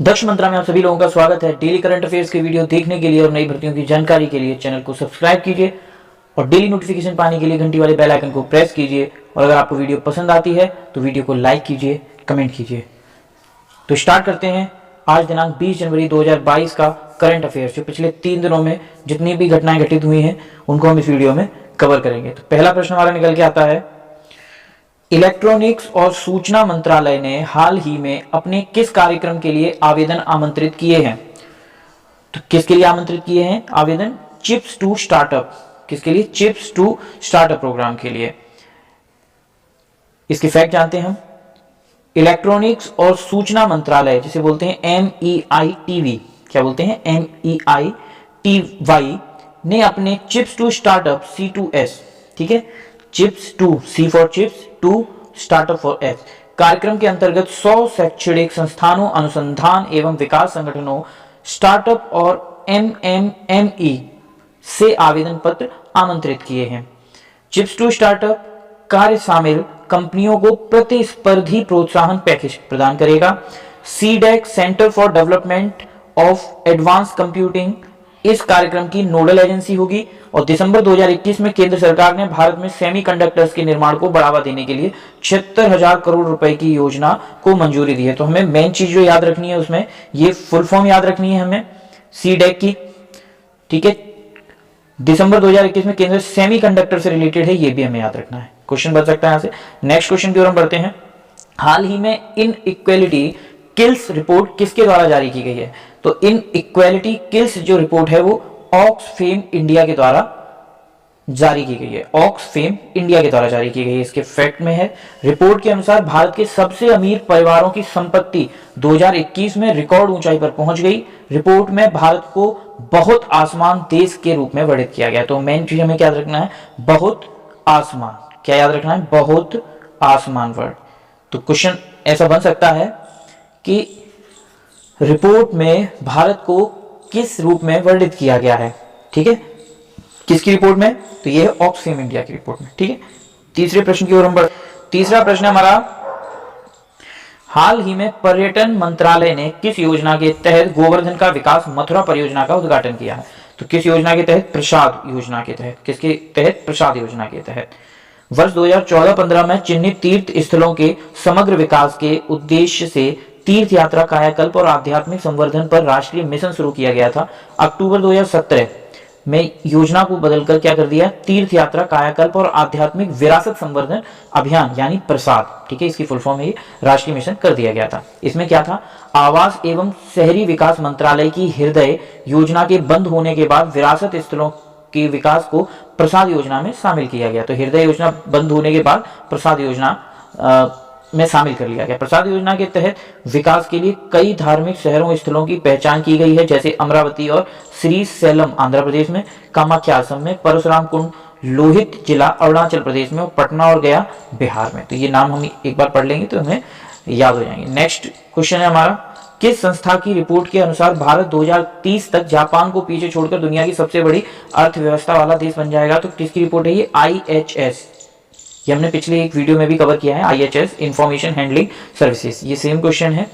दक्ष मंत्रा में आप सभी लोगों का स्वागत है। डेली करंट अफेयर्स के वीडियो देखने के लिए और नई भर्तियों की जानकारी के लिए चैनल को सब्सक्राइब कीजिए और डेली नोटिफिकेशन पाने के लिए घंटी वाले बेल आइकन को प्रेस कीजिए। और अगर आपको वीडियो पसंद आती है तो वीडियो को लाइक कीजिए, कमेंट कीजिए। तो स्टार्ट करते हैं आज दिनांक 20 जनवरी 2022 का करंट अफेयर्स। जो पिछले 3 दिनों में जितनी भी घटनाएं घटित हुई हैं उनको हम इस वीडियो में कवर करेंगे। तो पहला प्रश्न हमारा निकल के आता है, इलेक्ट्रॉनिक्स और सूचना मंत्रालय ने हाल ही में अपने किस कार्यक्रम के लिए आवेदन आमंत्रित किए हैं? तो किसके लिए आमंत्रित किए हैं आवेदन? Chips to startup. किसके लिए? चिप्स टू स्टार्टअप प्रोग्राम के लिए। इसके फैक्ट जानते हैं हम। इलेक्ट्रॉनिक्स और सूचना मंत्रालय जिसे बोलते हैं MEITV, क्या बोलते हैं? MEITY ने अपने चिप्स टू स्टार्टअप C2S, ठीक है, chips to, C for chips, to startup for S कार्यक्रम के अंतर्गत 100 शैक्षणिक संस्थानों, अनुसंधान एवं विकास संगठनों, स्टार्टअप और MMME से आवेदन पत्र आमंत्रित किए हैं। चिप्स टू स्टार्टअप कार्य शामिल कंपनियों को प्रतिस्पर्धी प्रोत्साहन पैकेज प्रदान करेगा। CDEC centre for development of advance computing इस कार्यक्रम की नोडल एजेंसी होगी। और दिसंबर 2021 में केंद्र सरकार ने भारत में सेमीकंडक्टर्स के निर्माण को बढ़ावा देने के लिए 76,000 करोड़ रुपए की योजना को मंजूरी दी है। तो हमें मेन चीज जो याद रखनी है उसमें ये फुल फॉर्म याद रखनी है हमें CDEC की, ठीक है। दिसंबर 2021 में केंद्र सेमीकंडक्टर से रिलेटेड है, ये भी हमें याद रखना है। क्वेश्चन बन सकता है यहां से। नेक्स्ट क्वेश्चन की ओर हम बढ़ते हैं। हाल ही में इनइक्वालिटी किल्स रिपोर्ट किसके द्वारा जारी की गई है? तो इनइक्वालिटी किल्स जो रिपोर्ट है वो ऑक्सफेम इंडिया के द्वारा जारी की गई है। ऑक्सफेम इंडिया के द्वारा जारी की गई है। इसके फैक्ट में है, रिपोर्ट के अनुसार भारत के सबसे अमीर परिवारों की संपत्ति 2021 में रिकॉर्ड ऊंचाई पर पहुंच गई। रिपोर्ट में भारत को बहुत आसमान देश के रूप में वर्णित किया गया। तो मेन चीज हमें क्या याद रखना है? बहुत आसमान। क्या याद रखना है? बहुत आसमान वर्ड। तो क्वेश्चन ऐसा बन सकता है कि रिपोर्ट में भारत को किस रूप में वर्णित किया गया है, ठीक है, किसकी रिपोर्ट में? तो ये है ऑक्सफेम इंडिया की रिपोर्ट में, ठीक है। तीसरे प्रश्न की ओर हम बढ़। तीसरा प्रश्न हमारा, हाल ही में पर्यटन मंत्रालय ने किस योजना के तहत गोवर्धन का विकास मथुरा परियोजना का उद्घाटन किया है? तो किस योजना के तहत? प्रसाद योजना के तहत। किसके तहत? प्रसाद योजना के तहत। वर्ष 2014-15 में चिन्हित तीर्थ स्थलों के समग्र विकास के उद्देश्य से तीर्थ यात्रा, कायाकल्प और आध्यात्मिक संवर्धन पर राष्ट्रीय मिशन शुरू किया गया था। अक्टूबर 2017 में योजना को बदलकर क्या कर दिया? तीर्थ यात्रा, कायाकल्प और आध्यात्मिक विरासत संवर्धन अभियान यानी प्रसाद, ठीक है, इसकी फुल फॉर्म है, राष्ट्रीय मिशन कर दिया गया था। इसमें क्या था? आवास एवं शहरी विकास मंत्रालय की हृदय योजना के बंद होने के बाद विरासत स्थलों के विकास को प्रसाद योजना में शामिल किया गया। तो हृदय योजना बंद होने के बाद प्रसाद योजना में शामिल कर लिया गया। प्रसाद योजना के तहत विकास के लिए कई धार्मिक शहरों स्थलों की पहचान की गई है, जैसे अमरावती और श्रीशैलम आंध्र प्रदेश में, कामाख्या असम में, परशुराम कुंड लोहित जिला अरुणाचल प्रदेश में और पटना और गया बिहार में। तो ये नाम हम एक बार पढ़ लेंगे तो हमें याद हो जाएंगे। नेक्स्ट क्वेश्चन है हमारा, किस संस्था की रिपोर्ट के अनुसार भारत 2030 तक जापान को पीछे छोड़कर दुनिया की सबसे बड़ी अर्थव्यवस्था वाला देश बन जाएगा? तो किसकी रिपोर्ट है ये? IHS। ये हमने पिछले एक वीडियो में भी कवर किया है, IHS इंफॉर्मेशन हैंडलिंग सर्विसेज। ये सेम क्वेश्चन है।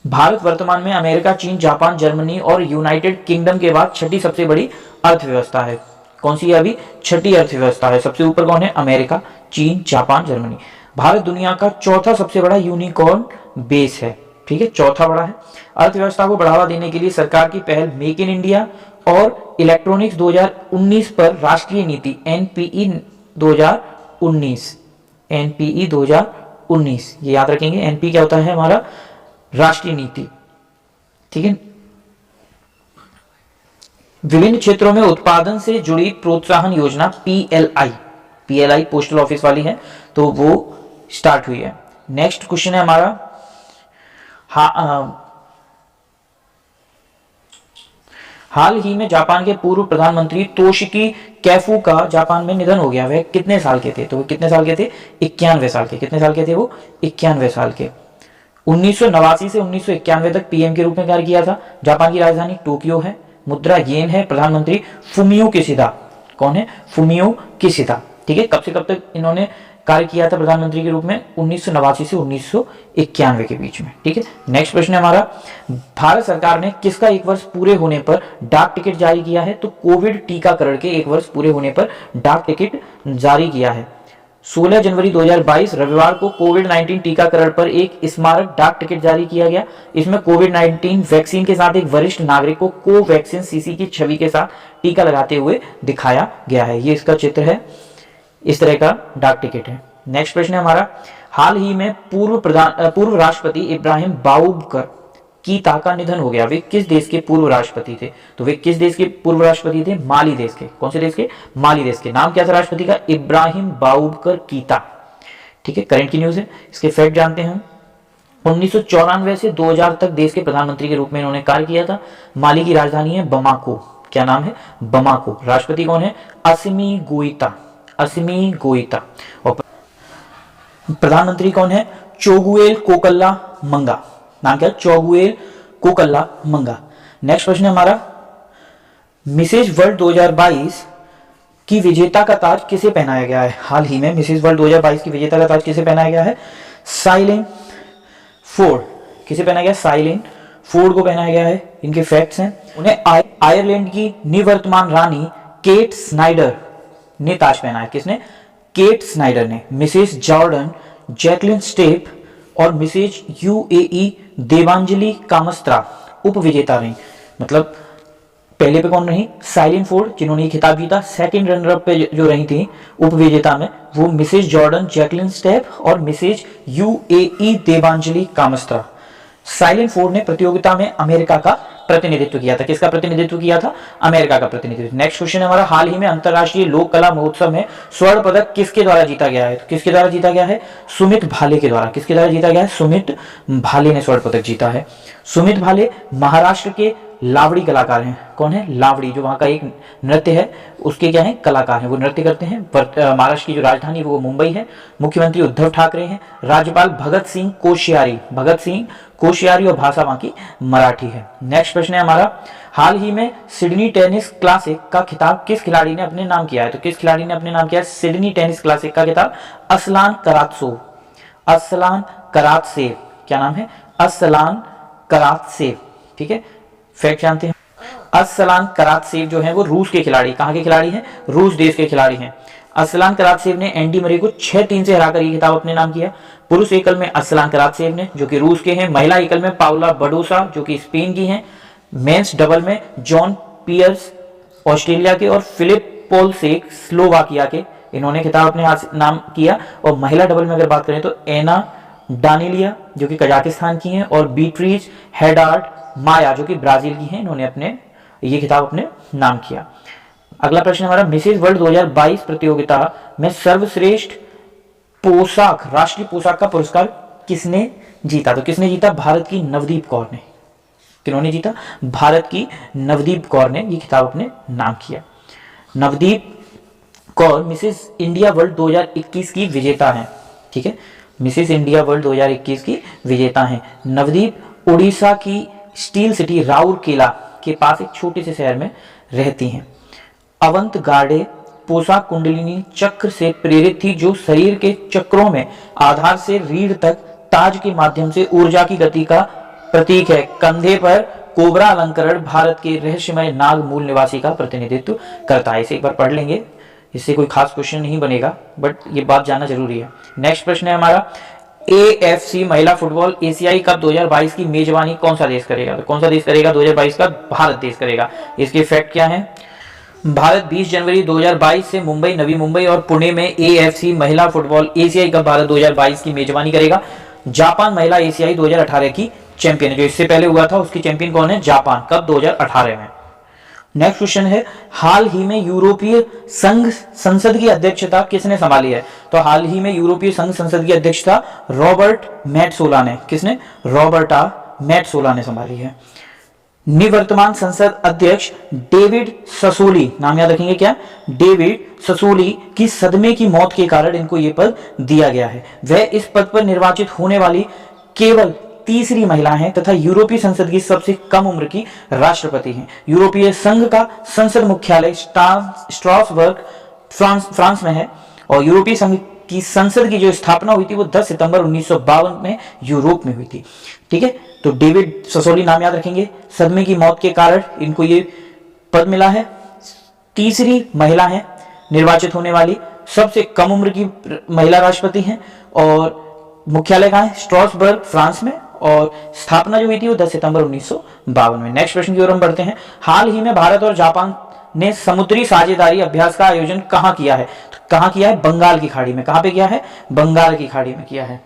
भारत वर्तमान में अमेरिका, चीन, जापान, जर्मनी और यूनाइटेड किंगडम के बाद छठी सबसे बड़ी अर्थव्यवस्था है। कौन सी है अभी? छठी अर्थव्यवस्था है। सबसे ऊपर कौन है? अमेरिका, चीन, जापान, जर्मनी। भारत दुनिया का चौथा सबसे बड़ा यूनिकॉर्न बेस है, ठीक है, चौथा बड़ा है। अर्थव्यवस्था को बढ़ावा देने के लिए सरकार की पहल मेक इन इंडिया और इलेक्ट्रॉनिक्स 2019 पर राष्ट्रीय नीति NPE 2019, ये याद रखेंगे। NP क्या होता है? हमारा राष्ट्रीय नीति, ठीक है। विभिन्न क्षेत्रों में उत्पादन से जुड़ी प्रोत्साहन योजना PLI पोस्टल ऑफिस वाली है, तो वो स्टार्ट हुई है। नेक्स्ट क्वेश्चन है हमारा, हाल ही में जापान के पूर्व प्रधानमंत्री तोशिकी कैफू का जापान में निधन हो गया। वह कितने साल के थे? तो वो कितने साल के थे? 91 साल के। कितने साल के थे वो? 91 साल के। 1989 से 1991 तक PM के रूप में कार्य किया था। जापान की राजधानी टोक्यो है, मुद्रा येन है, प्रधानमंत्री फुमियो किशिदा। कौन है? फुमियो किशिदा, ठीक है। कब से कब तक इन्होंने कार्य किया था प्रधानमंत्री के रूप में 1989 से 1991 के बीच में। ठीक है, नेक्स्ट प्रश्न है हमारा, भारत सरकार ने किसका 1 वर्ष पूरे होने पर डाक टिकट जारी किया है? तो कोविड टीकाकरण के 1 वर्ष पूरे होने पर डाक टिकट जारी किया है। 16 जनवरी 2022 रविवार को कोविड-19 टीकाकरण पर एक स्मारक डाक टिकट जारी किया गया। इसमें कोविड-19 वैक्सीन के साथ एक वरिष्ठ नागरिक को कोवैक्सीन सीसी की छवि के साथ टीका लगाते हुए दिखाया गया है। ये इसका चित्र है, इस तरह का डाक टिकट है। नेक्स्ट प्रश्न है हमारा, हाल ही में पूर्व राष्ट्रपति इब्राहिम बाऊबकर कीता का निधन हो गया। वे किस देश के पूर्व राष्ट्रपति थे? तो वे किस देश के पूर्व राष्ट्रपति थे? माली देश के। कौन से देश के? माली देश के। नाम क्या था राष्ट्रपति का? इब्राहिम बाऊबकर कीता। ठीक है, करंट की न्यूज है, इसके फैक्ट जानते हैं। 1994 से 2000 तक देश के प्रधानमंत्री के रूप में इन्होंने कार्य किया था। माली की राजधानी है बमाको। क्या नाम है? बमाको। राष्ट्रपति कौन है? असिमी गोइता। असिमी गोइता। और प्रधानमंत्री कौन है? चोगुएल कोकल्ला मंगा। नाम क्या? चोगुएल कोकल्ला मंगा। नेक्स्ट प्रश्न है हमारा, मिसेज वर्ल्ड 2022 की विजेता का ताज किसे पहनाया गया है? हाल ही में मिसेज वर्ल्ड 2022 की विजेता का ताज किसे पहनाया गया है? साइलेन फोर्ड। किसे पहनाया गया? साइलेन फोर्ड को पहनाया गया है। इनके फैक्ट्स हैं, उन्हें आयरलैंड की निवर्तमान रानी केट स्नाइडर ने ताज पहनाया। किसने? केट स्नाइडर ने। मिसेज जॉर्डन जैकलिन स्टेप और मिसेज यूएई देवांजलि कामस्त्रा उप विजेता रही। मतलब पहले पे कौन रही? साइलेन फोर्ड, जिन्होंने खिताब जीता। सेकंड रनर अप पे जो रही थी उप विजेता में, वो मिसेज जॉर्डन जैकलिन स्टेप और मिसेज यूएई देवांजलि कामस्त्रा। साइलेन फोर्ड ने प्रतियोगिता में अमेरिका का प्रतिनिधित्व किया था। किसका प्रतिनिधित्व किया था? अमेरिका का प्रतिनिधित्व। नेक्स्ट क्वेश्चन है हमारा, हाल ही में अंतरराष्ट्रीय लोक कला महोत्सव में स्वर्ण पदक किसके द्वारा जीता गया है? तो किसके द्वारा जीता गया है? सुमित भाले के द्वारा। किसके द्वारा जीता गया है? सुमित भाले ने स्वर्ण पदक जीता है। सुमित भाले महाराष्ट्र के लावड़ी कलाकार हैं। कौन है? लावड़ी, जो वहां का एक नृत्य है उसके क्या है? कलाकार हैं, वो नृत्य करते हैं। महाराष्ट्र की जो राजधानी वो मुंबई है। मुख्यमंत्री उद्धव ठाकरे हैं। राज्यपाल भगत सिंह कोश्यारी। भगत सिंह कोश्यारी और भाषा वहां की मराठी है। नेक्स्ट प्रश्न है हमारा, हाल ही में सिडनी टेनिस क्लासिक का खिताब किस खिलाड़ी ने अपने नाम किया है? तो किस खिलाड़ी ने अपने नाम किया है सिडनी टेनिस क्लासिक का खिताब? असलान करात्सोव। असलान करात्सेव। क्या नाम है? असलान करात्सेव। ठीक है, फैक्ट जानते हैं, असलान करात्सेव जो है वो रूस के खिलाड़ी, कहां के खिलाड़ी हैं? रूस देश के खिलाड़ी हैं। असलान करात्सेव ने एंडी मरे को 6-3 से हराकर ये खिताब अपने नाम किया। पुरुष एकल में असलान करात्सेव ने, जो कि रूस के हैं। महिला एकल में पाउला बडोसा, जो कि स्पेन की हैं। मेंस डबल में जॉन पियर्स ऑस्ट्रेलिया के और फिलिप पोलसेक स्लोवाकिया के, इन्होंने खिताब अपने नाम किया। और महिला डबल में अगर बात करें तो एना डानिलिया, जो कि कजाकिस्तान की हैं, और बीट्रीज हेडार्ड माया, जो कि ब्राजील की हैं, इन्होंने अपने ये खिताब अपने नाम किया। अगला प्रश्न हमारा, मिसेज वर्ल्ड 2022 प्रतियोगिता में सर्वश्रेष्ठ पोशाक, राष्ट्रीय पोशाक का पुरस्कार किसने जीता? तो किसने जीता? भारत की नवदीप कौर ने। किन्होंने जीता? भारत की नवदीप कौर ने ये खिताब अपने नाम किया। Navdeep Kaur Mrs India World 2021 की विजेता हैं। ठीक है, मिसेज इंडिया वर्ल्ड 2021 की विजेता हैं। नवदीप उड़ीसा की स्टील सिटी राउरकेला के पास एक छोटे से शहर में रहती हैं। अवंत गार्डे पोशाक कुंडलिनी चक्र से प्रेरित थी, जो शरीर के चक्रों में आधार से रीढ़ तक ताज के माध्यम से ऊर्जा की गति का प्रतीक है। कंधे पर कोबरा अलंकरण भारत के रहस्यमय नाग मूल निवासी का प्रतिनिधित्व करता है। इसे एक बार पढ़ लेंगे, इससे कोई खास क्वेश्चन नहीं बनेगा, बट ये बात जानना जरूरी है। नेक्स्ट प्रश्न है हमारा, AFC महिला फुटबॉल एशियाई कप 2022 की मेजबानी कौन सा देश करेगा? तो कौन सा देश करेगा 2022 का? भारत देश करेगा। इसके फैक्ट क्या हैं? भारत 20 जनवरी 2022 से मुंबई, नवी मुंबई और पुणे में AFC महिला फुटबॉल एशियाई कप भारत 2022 की मेजबानी करेगा। जापान महिला एशियाई 2018 की चैंपियन है, जो इससे पहले हुआ था उसकी चैंपियन कौन है? जापान। कब? 2018 में। नेक्स्ट क्वेश्चन है, हाल ही में यूरोपीय संघ संसद की अध्यक्षता किसने संभाली है? तो हाल ही में यूरोपीय संघ संसद की अध्यक्षता रॉबर्ट मेट्सोला ने, किसने? रॉबर्टा मेट्सोला ने संभाली है। निवर्तमान संसद अध्यक्ष डेविड ससोली, नाम याद रखेंगे क्या? डेविड ससोली की सदमे की मौत के कारण इनको ये पद दिया गया है। वह इस पद पर निर्वाचित होने वाली केवल तीसरी महिला हैं तथा यूरोपीय संसद की सबसे कम उम्र की राष्ट्रपति हैं। यूरोपीय संघ का संसद मुख्यालय स्ट्रासबर्ग फ्रांस में है और यूरोपीय संघ की संसद की जो स्थापना हुई थी वो 10 सितंबर 1952 में यूरोप में हुई थी। ठीक है, तो डेविड ससोली नाम याद रखेंगे। सदमे की मौत के कारण इनको ये पद मिला है। तीसरी महिला है निर्वाचित होने वाली, सबसे कम उम्र की महिला राष्ट्रपति हैं, और मुख्यालय कहाँ है? स्ट्रासबर्ग, फ्रांस में, और स्थापना जो हुई थी वो 10 सितंबर 1952 में। नेक्स्ट प्रश्न की ओर हम बढ़ते हैं। हाल ही में भारत और जापान ने समुद्री साझेदारी अभ्यास का आयोजन कहाँ किया है? तो कहाँ किया है? बंगाल की खाड़ी में। कहाँ पे किया है? बंगाल की खाड़ी में किया है।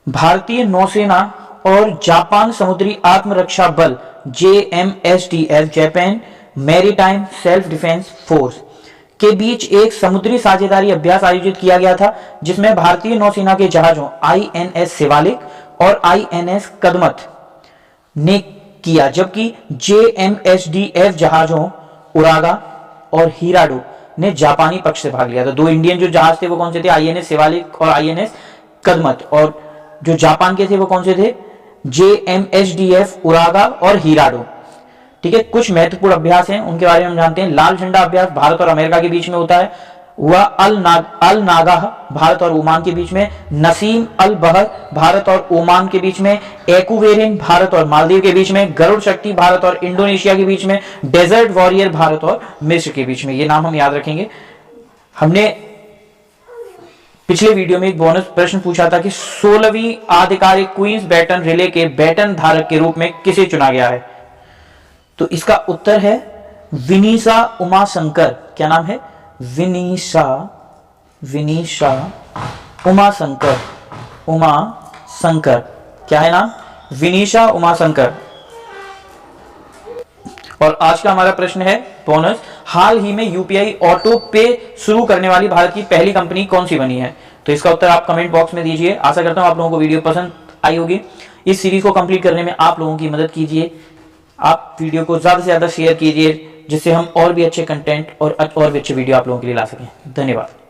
भारतीय नौसेना और जापान समुद्री आत्मरक्षा बल JMSDF, Japan maritime self defence force के बीच एक समुद्री साझेदारी अभ्यास आयोजित किया गया था, जिसमें भारतीय नौसेना के जहाजों INS शिवालिक और INS कदमत ने किया, जबकि JMSDF जहाजों उरागा और हिराडो ने जापानी पक्ष से भाग लिया था। दो इंडियन जो जहाज थे वो कौन से थे? INS शिवालिक और INS कदमत, और जो जापान के थे वो कौन से थे? JMSDF उरागा और हिराडो। ठीक है, कुछ महत्वपूर्ण अभ्यास हैं उनके बारे में हम जानते हैं। लाल झंडा अभ्यास भारत और अमेरिका के बीच में होता है, हुआ अल नागाह भारत और ओमान के बीच में, नसीम अल बहर भारत और ओमान के बीच में, एक्वेरिन भारत और मालदीव के बीच में, गरुड़ शक्ति भारत और इंडोनेशिया के बीच में, डेजर्ट वॉरियर भारत और मिस्र के बीच में। ये नाम हम याद रखेंगे। हमने पिछले वीडियो में एक बोनस प्रश्न पूछा था कि 16वीं आधिकारिक क्वींस बैटन रिले के बैटन धारक के रूप में किसे चुना गया है? तो इसका उत्तर है विनीशा उमाशंकर। क्या नाम है? विनीशा उमाशंकर। क्या है नाम? विनीशा उमाशंकर। और आज का हमारा प्रश्न है बोनस, हाल ही में UPI ऑटो पे शुरू करने वाली भारत की पहली कंपनी कौन सी बनी है? तो इसका उत्तर आप कमेंट बॉक्स में दीजिए। आशा करता हूं आप लोगों को वीडियो पसंद आई होगी। इस सीरीज को कंप्लीट करने में आप लोगों की मदद कीजिए। आप वीडियो को ज्यादा से ज्यादा शेयर कीजिए, जिससे हम और भी अच्छे कंटेंट और भी अच्छे वीडियो आप लोगों के लिए ला सकें। धन्यवाद।